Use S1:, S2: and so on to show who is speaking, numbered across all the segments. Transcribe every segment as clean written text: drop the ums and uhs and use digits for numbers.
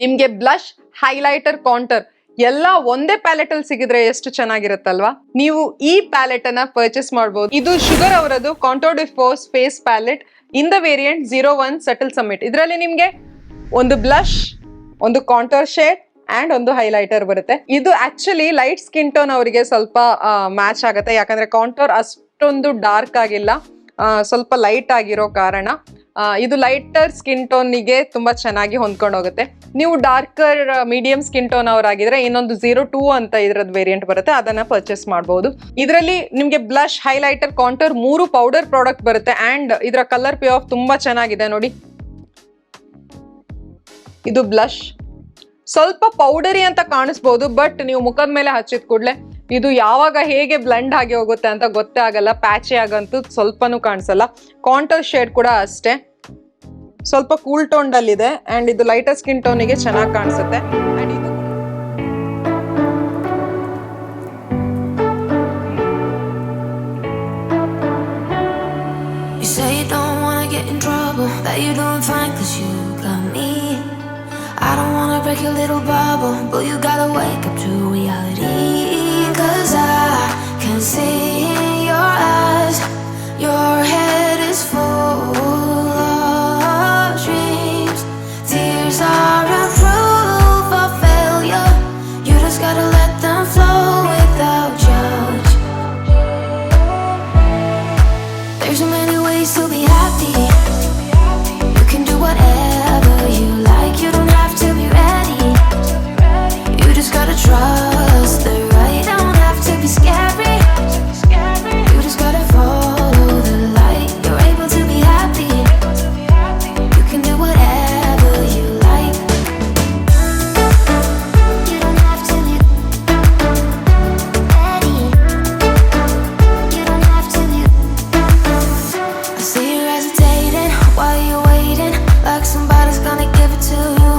S1: ನಿಮ್ಗೆ blush, highlighter, canter ಎಲ್ಲ ಒಂದೇ ಪ್ಯಾಲೆಟ್ ಅಲ್ಲಿ ಸಿಗಿದ್ರೆ ಎಷ್ಟು ಚೆನ್ನಾಗಿರುತ್ತಲ್ವಾ. ನೀವು ಈ ಪ್ಯಾಲೆಟ್ ಅನ್ನ ಪರ್ಚೇಸ್ ಮಾಡಬಹುದು. ಇದು ಶುಗರ್ ಅವರದ್ದು contour de force face palette in the variant 01 subtle summit. ಇದರಲ್ಲಿ ನಿಮ್ಗೆ ಒಂದು ಬ್ಲಷ್, ಒಂದು ಕಾಂಟೋರ್ ಶೇಡ್ ಅಂಡ್ ಒಂದು ಹೈಲೈಟರ್ ಬರುತ್ತೆ. ಇದು ಆಕ್ಚುಲಿ ಲೈಟ್ ಸ್ಕಿನ್ ಟೋನ್ ಅವರಿಗೆ ಸ್ವಲ್ಪ ಮ್ಯಾಚ್ ಆಗುತ್ತೆ, ಯಾಕಂದ್ರೆ ಕಾಂಟೋರ್ ಅಷ್ಟೊಂದು ಡಾರ್ಕ್ ಆಗಿಲ್ಲ, ಸ್ವಲ್ಪ ಲೈಟ್ ಆಗಿರೋ ಕಾರಣ ಇದು ಲೈಟರ್ ಸ್ಕಿನ್ ಟೋನ್ಗೆ ತುಂಬಾ ಚೆನ್ನಾಗಿ ಹೊಂದ್ಕೊಂಡು ಹೋಗುತ್ತೆ. ನೀವು ಡಾರ್ಕರ್ ಮೀಡಿಯಂ ಸ್ಕಿನ್ ಟೋನ್ ಅವರಾಗಿದ್ರೆ ಇನ್ನೊಂದು 02 ಅಂತ ಇದ್ರದ್ದು ವೇರಿಯಂಟ್ ಬರುತ್ತೆ, ಅದನ್ನ ಪರ್ಚೇಸ್ ಮಾಡಬಹುದು. ಇದರಲ್ಲಿ ನಿಮ್ಗೆ blush, highlighter, contour 3 powder product ಬರುತ್ತೆ. ಅಂಡ್ ಇದರ ಕಲರ್ ಪೇ ಆಫ್ ತುಂಬಾ ಚೆನ್ನಾಗಿದೆ ನೋಡಿ. ಇದು ಬ್ಲಷ್ ಸ್ವಲ್ಪ ಪೌಡರಿ ಅಂತ ಕಾಣಿಸ್ಬೋದು, ಬಟ್ ನೀವು ಮುಖದ ಮೇಲೆ ಹಚ್ಚಿದ ಕೂಡಲೇ ಇದು ಯಾವಾಗ ಹೇಗೆ ಬ್ಲೆಂಡ್ ಆಗಿ ಹೋಗುತ್ತೆ ಅಂತ ಗೊತ್ತೇ ಆಗಲ್ಲ, ಪ್ಯಾಚಿ ಆಗಂತೂ ಸ್ವಲ್ಪನೂ ಕಾಣಿಸಲ್ಲ. ಕಾಂಟೋರ್ ಶೇಡ್ ಕೂಡ ಅಷ್ಟೇ ಸ್ವಲ್ಪ ಕೂಲ್ ಟೋನ್ ಅಲ್ಲಿ ಇದೆ ಅಂಡ್ ಇದು ಲೈಟರ್ ಸ್ಕಿನ್ ಟೋನಿಗೆ ಚೆನ್ನಾಗಿ ಕಾಣಿಸುತ್ತೆ. ಅಂಡ್ ಇದು
S2: You say you don't wanna get in trouble, that you're doing fine 'cause you got me. I don't wanna break your little bubble, but you gotta wake up to reality. 'Cause I can see in your eyes, your head is full of dreams. Tears are a proof of failure, you just gotta let them flow without judge. There's so many ways to be happy, you can do whatever you like, you don't have to be ready, you just gotta trust the right, don't have to be scary, you just gotta follow the light, you're able to be happy, you can do whatever you like, you don't have to be ready, you don't have to be. I see you hesitating while you're waiting, like somebody's gonna give it to you.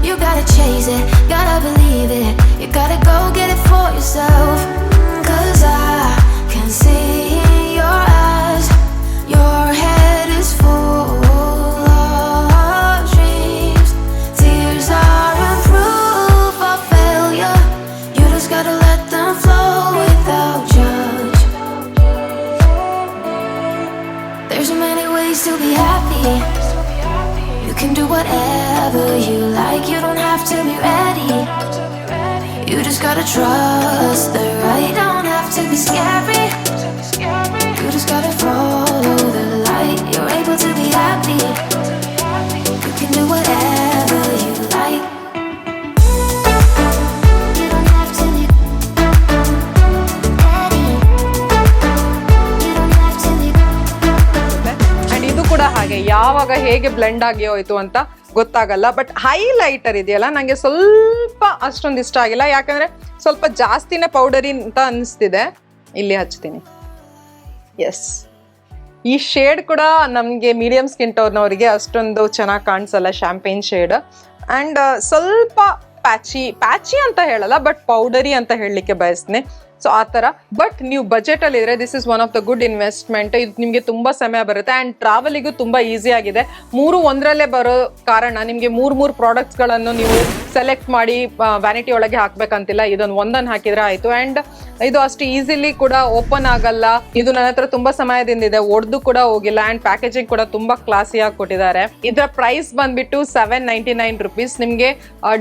S2: You gotta chase it, gotta believe it, you gotta go get it for yourself. 'Cause I can see in your eyes, your head is full of dreams. Tears are a proof of failure, you just gotta let them flow without judge. There's so many ways to be happy, you can do whatever you like, you don't have to be ready, you just gotta trust the right, don't have to be scary, you just gotta follow the light, you're able to be happy, you can do whatever you like, you don't have to be ready, you don't have to be.
S1: And ಇದು ಕೂಡ ಹಾಗೆ ಯಾವಾಗ ಹೇಗೆ blend ಆಗಿ ಹೋಯ್ತು ಅಂತ ಗೊತ್ತಾಗಲ್ಲ. But highlighter ಇದೆಯಲ್ಲ, ನಂಗೆ ಸ್ವಲ್ಪ ಅಷ್ಟೊಂದು ಇಷ್ಟ ಆಗಿಲ್ಲ, ಯಾಕಂದ್ರೆ ಸ್ವಲ್ಪ ಜಾಸ್ತಿನೇ ಪೌಡರಿ ಅಂತ ಅನಿಸ್ತಿದೆ. ಇಲ್ಲಿ ಹಚ್ತೀನಿ. ಎಸ್, ಈ ಶೇಡ್ ಕೂಡ ನಮ್ಗೆ ಮೀಡಿಯಂ ಸ್ಕಿನ್ ಟೋನ್ನವರಿಗೆ ಅಷ್ಟೊಂದು ಚೆನ್ನಾಗಿ ಕಾಣಿಸಲ್ಲ, ಶಾಂಪೇನ್ ಶೇಡ್. ಅಂಡ್ ಸ್ವಲ್ಪ ಪ್ಯಾಚಿ ಅಂತ ಹೇಳಲ್ಲ, ಬಟ್ ಪೌಡರಿ ಅಂತ ಹೇಳಲಿಕ್ಕೆ ಬಯಸ್ತೀನಿ. ಸೊ ಆ ಥರ. ಬಟ್ ನೀವು ಬಜೆಟ್ ಅಲ್ಲಿ ಇದ್ರೆ this is one of the good investment. ಇದು ನಿಮಗೆ ತುಂಬಾ ಸಮಯ ಬರುತ್ತೆ ಅಂಡ್ ಟ್ರಾವೆಲಿಗೂ ತುಂಬಾ ಈಸಿ ಆಗಿದೆ. 3 ಒಂದರಲ್ಲೇ ಬರೋ ಕಾರಣ ನಿಮಗೆ 3 ಪ್ರಾಡಕ್ಟ್ಸ್ ಗಳನ್ನು ನೀವು ಸೆಲೆಕ್ಟ್ ಮಾಡಿ ವ್ಯಾನಿಟಿ ಒಳಗೆ ಹಾಕ್ಬೇಕಂತಿಲ್ಲ. ಒಂದನ್ನು ಹಾಕಿದ್ರೆ ಆಯ್ತು. ಅಂಡ್ ಇದು ಅಷ್ಟು ಈಸಿಲಿ ಕೂಡ ಓಪನ್ ಆಗಲ್ಲ. ಇದು ನನ್ನ ಹತ್ರ ತುಂಬಾ ಸಮಯದಿಂದ ಇದೆ, ಒಡೆದು ಕೂಡ ಹೋಗಿಲ್ಲ. ಅಂಡ್ ಪ್ಯಾಕೇಜಿಂಗ್ ಕೂಡ ತುಂಬಾ ಕ್ಲಾಸಿಯಾಗಿ ಕೊಟ್ಟಿದ್ದಾರೆ. ಇದರ ಪ್ರೈಸ್ ಬಂದ್ಬಿಟ್ಟು 799 ರುಪೀಸ್. ನಿಮ್ಗೆ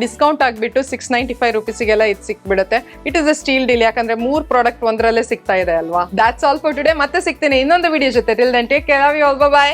S1: ಡಿಸ್ಕೌಂಟ್ ಆಗ್ಬಿಟ್ಟು 695 ರುಪೀಸ್ಗೆಲ್ಲ ಇದು ಸಿಕ್ಬಿಡುತ್ತೆ. It is a steal deal, ಯಾಕಂದ್ರೆ 3 ಪ್ರಾಡಕ್ಟ್ ಒಂದರಲ್ಲೇ ಸಿಗ್ತಾ ಇದೆ ಅಲ್ವಾ. That's all for today. ಮತ್ತೆ ಸಿಗ್ತೀನಿ ಇನ್ನೊಂದು ವಿಡಿಯೋ ಜೊತೆ. Till then take care, love you all, bye by.